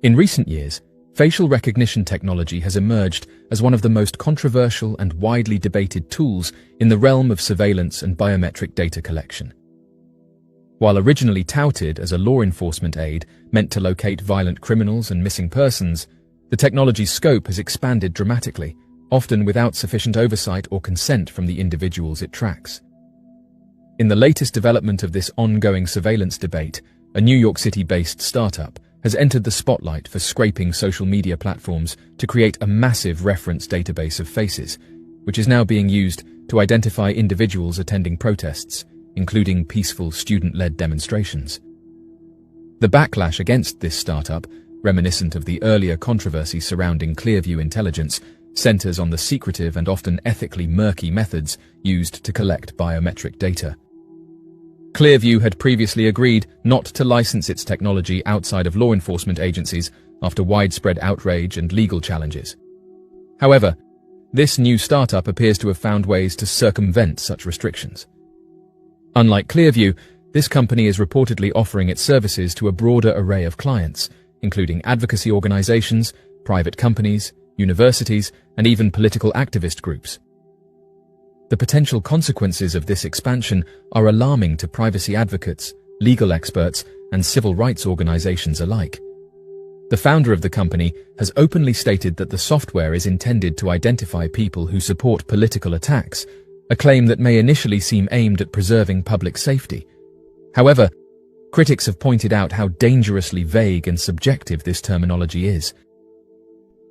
In recent years, facial recognition technology has emerged as one of the most controversial and widely debated tools in the realm of surveillance and biometric data collection. While originally touted as a law enforcement aid meant to locate violent criminals and missing persons, the technology's scope has expanded dramatically, often without sufficient oversight or consent from the individuals it tracks. In the latest development of this ongoing surveillance debate, a New York City-based startup has entered the spotlight for scraping social media platforms to create a massive reference database of faces, which is now being used to identify individuals attending protests, including peaceful student-led demonstrations. The backlash against this startup, reminiscent of the earlier controversy surrounding Clearview Intelligence, centers on the secretive and often ethically murky methods used to collect biometric data. Clearview had previously agreed not to license its technology outside of law enforcement agencies after widespread outrage and legal challenges. However, this new startup appears to have found ways to circumvent such restrictions. Unlike Clearview, this company is reportedly offering its services to a broader array of clients, including advocacy organizations, private companies, universities, and even political activist groups. The potential consequences of this expansion are alarming to privacy advocates, legal experts, and civil rights organizations alike. The founder of the company has openly stated that the software is intended to identify people who support political attacks, a claim that may initially seem aimed at preserving public safety. However, critics have pointed out how dangerously vague and subjective this terminology is.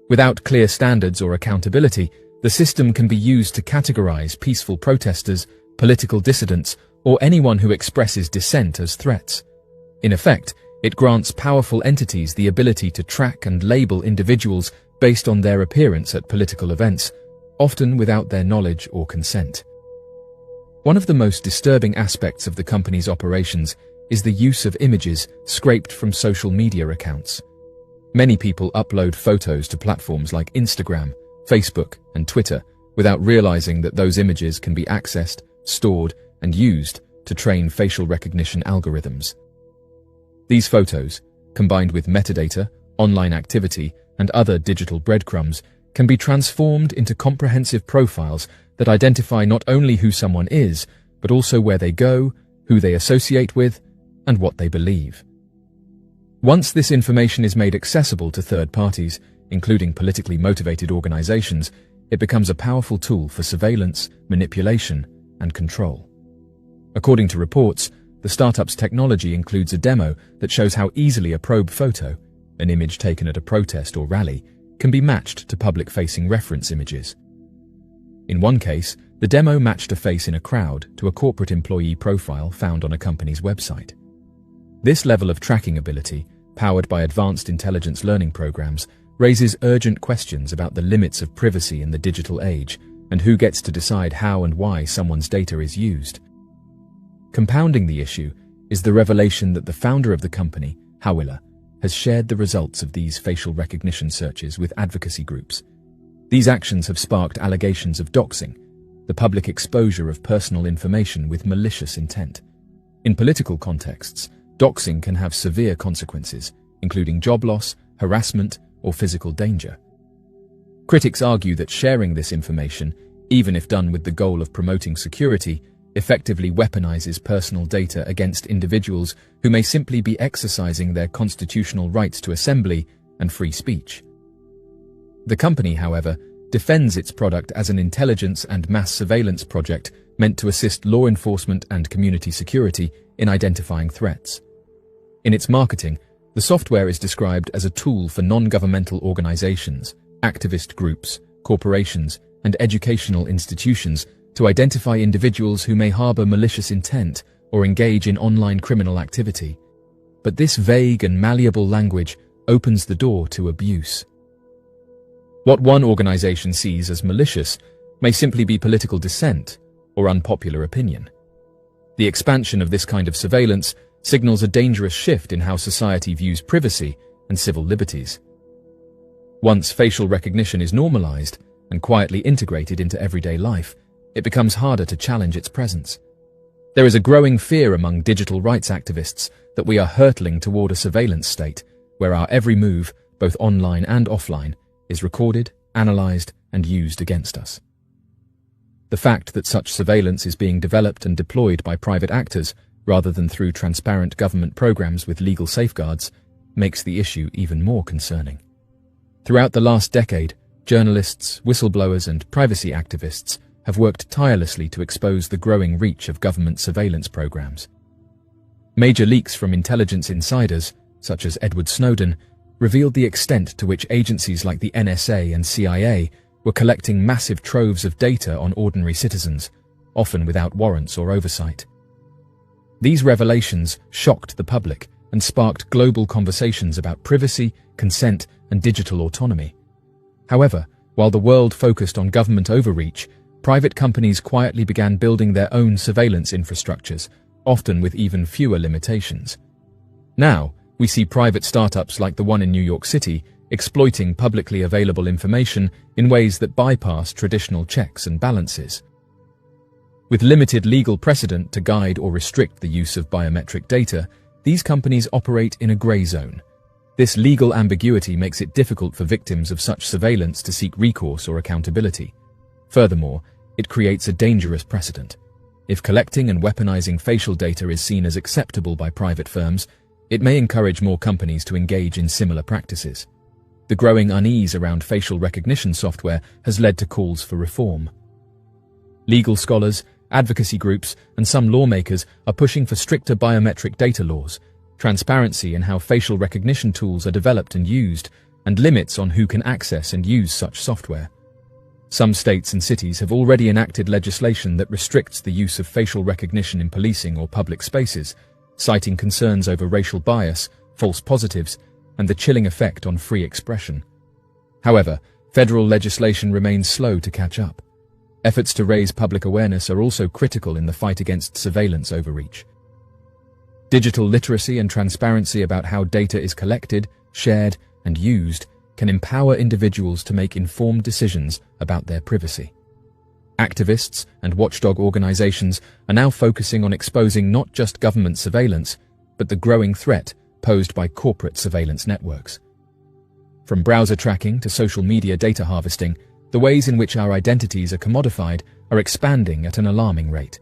Without clear standards or accountability, the system can be used to categorize peaceful protesters, political dissidents, or anyone who expresses dissent as threats. In effect, it grants powerful entities the ability to track and label individuals based on their appearance at political events, often without their knowledge or consent. One of the most disturbing aspects of the company's operations is the use of images scraped from social media accounts. Many people upload photos to platforms like Instagram, Facebook, and Twitter without realizing that those images can be accessed, stored, and used to train facial recognition algorithms. These photos, combined with metadata, online activity, and other digital breadcrumbs, can be transformed into comprehensive profiles that identify not only who someone is, but also where they go, who they associate with, and what they believe. Once this information is made accessible to third parties, including politically motivated organizations, it becomes a powerful tool for surveillance, manipulation, and control. According to reports, the startup's technology includes a demo that shows how easily a probe photo, an image taken at a protest or rally, can be matched to public-facing reference images. In one case, the demo matched a face in a crowd to a corporate employee profile found on a company's website. This level of tracking ability, powered by advanced intelligence learning programs, raises urgent questions about the limits of privacy in the digital age and who gets to decide how and why someone's data is used. Compounding the issue is the revelation that the founder of the company, Hawila, has shared the results of these facial recognition searches with advocacy groups. These actions have sparked allegations of doxing, the public exposure of personal information with malicious intent. In political contexts, doxing can have severe consequences, including job loss, harassment, or physical danger. Critics argue that sharing this information, even if done with the goal of promoting security, effectively weaponizes personal data against individuals who may simply be exercising their constitutional rights to assembly and free speech. The company, however, defends its product as an intelligence and mass surveillance project meant to assist law enforcement and community security in identifying threats. In its marketing, the software is described as a tool for non-governmental organizations, activist groups, corporations, and educational institutions to identify individuals who may harbor malicious intent or engage in online criminal activity. But this vague and malleable language opens the door to abuse. What one organization sees as malicious may simply be political dissent or unpopular opinion. The expansion of this kind of surveillance signals a dangerous shift in how society views privacy and civil liberties. Once facial recognition is normalized and quietly integrated into everyday life, it becomes harder to challenge its presence. There is a growing fear among digital rights activists that we are hurtling toward a surveillance state, where our every move, both online and offline, is recorded, analyzed, and used against us. The fact that such surveillance is being developed and deployed by private actors, rather than through transparent government programs with legal safeguards, makes the issue even more concerning. Throughout the last decade, journalists, whistleblowers, and privacy activists have worked tirelessly to expose the growing reach of government surveillance programs. Major leaks from intelligence insiders, such as Edward Snowden, revealed the extent to which agencies like the NSA and CIA were collecting massive troves of data on ordinary citizens, often without warrants or oversight. These revelations shocked the public and sparked global conversations about privacy, consent, and digital autonomy. However, while the world focused on government overreach, private companies quietly began building their own surveillance infrastructures, often with even fewer limitations. Now, we see private startups like the one in New York City exploiting publicly available information in ways that bypass traditional checks and balances. With limited legal precedent to guide or restrict the use of biometric data, these companies operate in a grey zone. This legal ambiguity makes it difficult for victims of such surveillance to seek recourse or accountability. Furthermore, it creates a dangerous precedent. If collecting and weaponizing facial data is seen as acceptable by private firms, it may encourage more companies to engage in similar practices. The growing unease around facial recognition software has led to calls for reform. Legal scholars, advocacy groups, and some lawmakers are pushing for stricter biometric data laws, transparency in how facial recognition tools are developed and used, and limits on who can access and use such software. Some states and cities have already enacted legislation that restricts the use of facial recognition in policing or public spaces, citing concerns over racial bias, false positives, and the chilling effect on free expression. However, federal legislation remains slow to catch up. Efforts to raise public awareness are also critical in the fight against surveillance overreach. Digital literacy and transparency about how data is collected, shared, and used can empower individuals to make informed decisions about their privacy. Activists and watchdog organizations are now focusing on exposing not just government surveillance, but the growing threat posed by corporate surveillance networks. From browser tracking to social media data harvesting, the ways in which our identities are commodified are expanding at an alarming rate.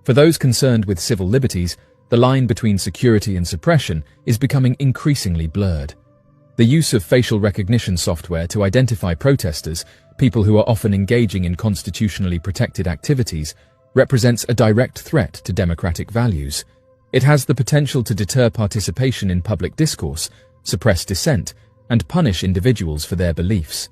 For those concerned with civil liberties, the line between security and suppression is becoming increasingly blurred. The use of facial recognition software to identify protesters, people who are often engaging in constitutionally protected activities, represents a direct threat to democratic values. It has the potential to deter participation in public discourse, suppress dissent, and punish individuals for their beliefs.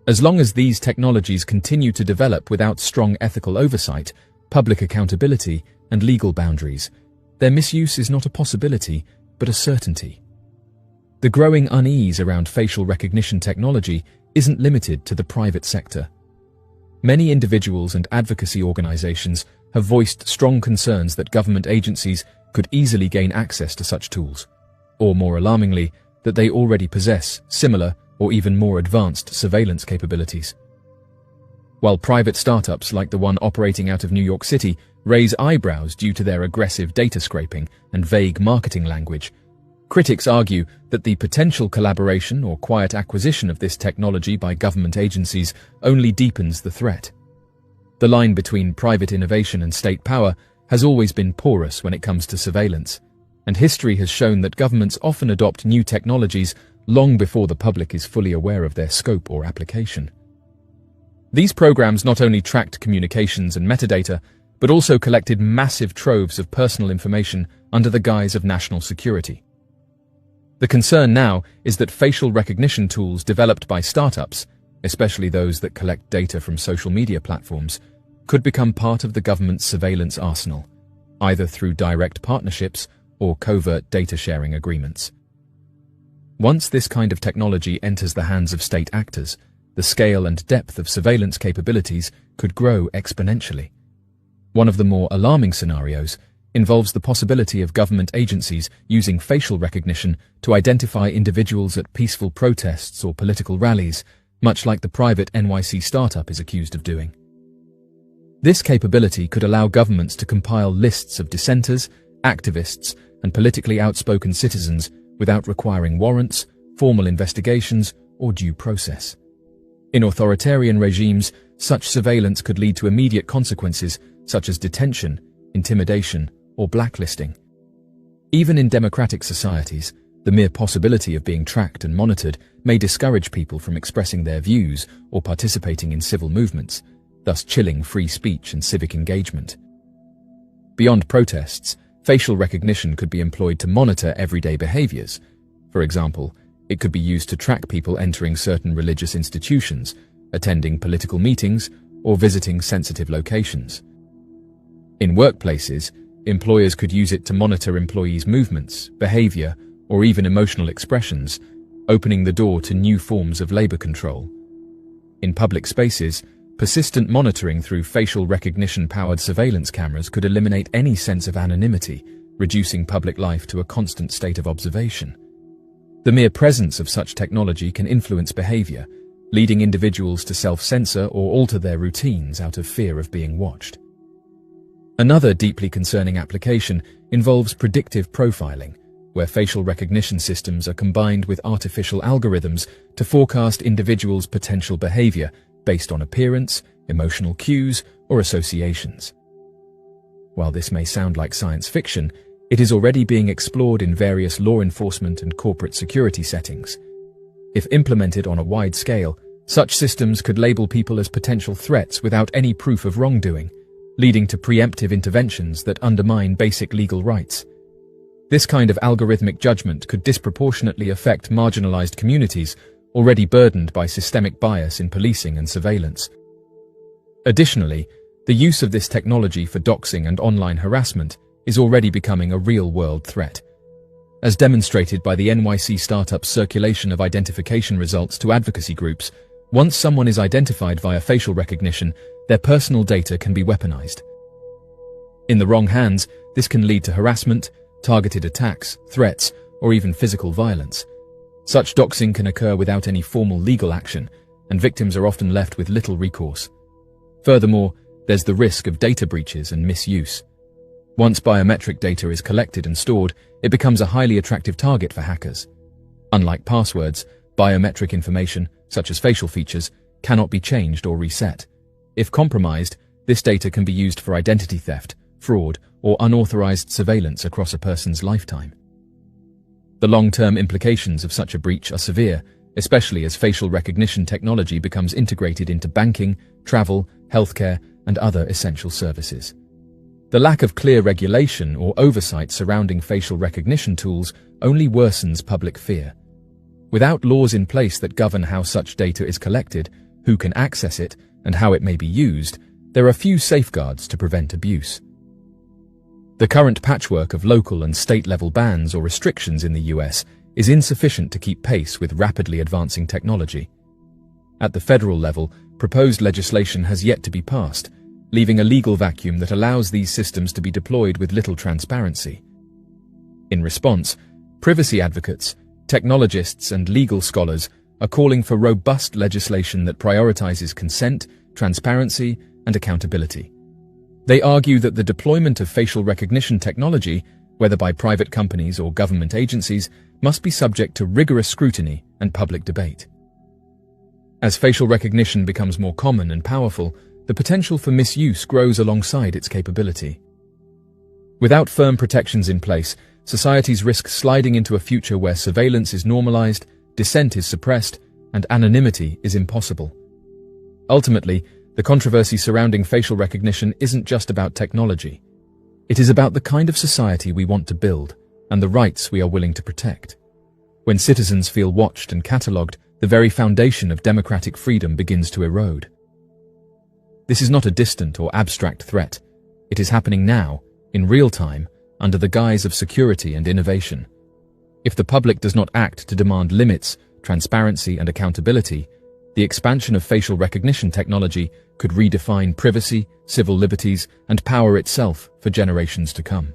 As long as these technologies continue to develop without strong ethical oversight, public accountability, and legal boundaries, their misuse is not a possibility, but a certainty. The growing unease around facial recognition technology isn't limited to the private sector. Many individuals and advocacy organizations have voiced strong concerns that government agencies could easily gain access to such tools, or more alarmingly, that they already possess similar or even more advanced surveillance capabilities. While private startups like the one operating out of New York City raise eyebrows due to their aggressive data scraping and vague marketing language, critics argue that the potential collaboration or quiet acquisition of this technology by government agencies only deepens the threat. The line between private innovation and state power has always been porous when it comes to surveillance, and history has shown that governments often adopt new technologies long before the public is fully aware of their scope or application. These programs not only tracked communications and metadata, but also collected massive troves of personal information under the guise of national security. The concern now is that facial recognition tools developed by startups, especially those that collect data from social media platforms, could become part of the government's surveillance arsenal, either through direct partnerships or covert data sharing agreements. Once this kind of technology enters the hands of state actors, the scale and depth of surveillance capabilities could grow exponentially. One of the more alarming scenarios involves the possibility of government agencies using facial recognition to identify individuals at peaceful protests or political rallies, much like the private NYC startup is accused of doing. This capability could allow governments to compile lists of dissenters, activists, and politically outspoken citizens without requiring warrants, formal investigations, or due process. In authoritarian regimes, such surveillance could lead to immediate consequences such as detention, intimidation, or blacklisting. Even in democratic societies, the mere possibility of being tracked and monitored may discourage people from expressing their views or participating in civil movements, thus chilling free speech and civic engagement. Beyond protests, facial recognition could be employed to monitor everyday behaviors. For example, it could be used to track people entering certain religious institutions, attending political meetings, or visiting sensitive locations. In workplaces, employers could use it to monitor employees' movements, behavior, or even emotional expressions, opening the door to new forms of labor control. In public spaces, persistent monitoring through facial recognition-powered surveillance cameras could eliminate any sense of anonymity, reducing public life to a constant state of observation. The mere presence of such technology can influence behavior, leading individuals to self-censor or alter their routines out of fear of being watched. Another deeply concerning application involves predictive profiling, where facial recognition systems are combined with artificial algorithms to forecast individuals' potential behavior based on appearance, emotional cues, or associations. While this may sound like science fiction, it is already being explored in various law enforcement and corporate security settings. If implemented on a wide scale, such systems could label people as potential threats without any proof of wrongdoing, leading to preemptive interventions that undermine basic legal rights. This kind of algorithmic judgment could disproportionately affect marginalized communities already burdened by systemic bias in policing and surveillance. Additionally, the use of this technology for doxing and online harassment is already becoming a real-world threat. As demonstrated by the NYC startup's circulation of identification results to advocacy groups, once someone is identified via facial recognition, their personal data can be weaponized. In the wrong hands, this can lead to harassment, targeted attacks, threats, or even physical violence. Such doxing can occur without any formal legal action, and victims are often left with little recourse. Furthermore, there's the risk of data breaches and misuse. Once biometric data is collected and stored, it becomes a highly attractive target for hackers. Unlike passwords, biometric information, such as facial features, cannot be changed or reset. If compromised, this data can be used for identity theft, fraud, or unauthorized surveillance across a person's lifetime. The long-term implications of such a breach are severe, especially as facial recognition technology becomes integrated into banking, travel, healthcare, and other essential services. The lack of clear regulation or oversight surrounding facial recognition tools only worsens public fear. Without laws in place that govern how such data is collected, who can access it, and how it may be used, there are few safeguards to prevent abuse. The current patchwork of local and state-level bans or restrictions in the US is insufficient to keep pace with rapidly advancing technology. At the federal level, proposed legislation has yet to be passed, leaving a legal vacuum that allows these systems to be deployed with little transparency. In response, privacy advocates, technologists, and legal scholars are calling for robust legislation that prioritizes consent, transparency, and accountability. They argue that the deployment of facial recognition technology, whether by private companies or government agencies, must be subject to rigorous scrutiny and public debate. As facial recognition becomes more common and powerful, the potential for misuse grows alongside its capability. Without firm protections in place, societies risk sliding into a future where surveillance is normalized, dissent is suppressed, and anonymity is impossible. Ultimately, the controversy surrounding facial recognition isn't just about technology. It is about the kind of society we want to build and the rights we are willing to protect. When citizens feel watched and catalogued, the very foundation of democratic freedom begins to erode. This is not a distant or abstract threat. It is happening now, in real time, under the guise of security and innovation. If the public does not act to demand limits, transparency, and accountability, the expansion of facial recognition technology could redefine privacy, civil liberties, and power itself for generations to come.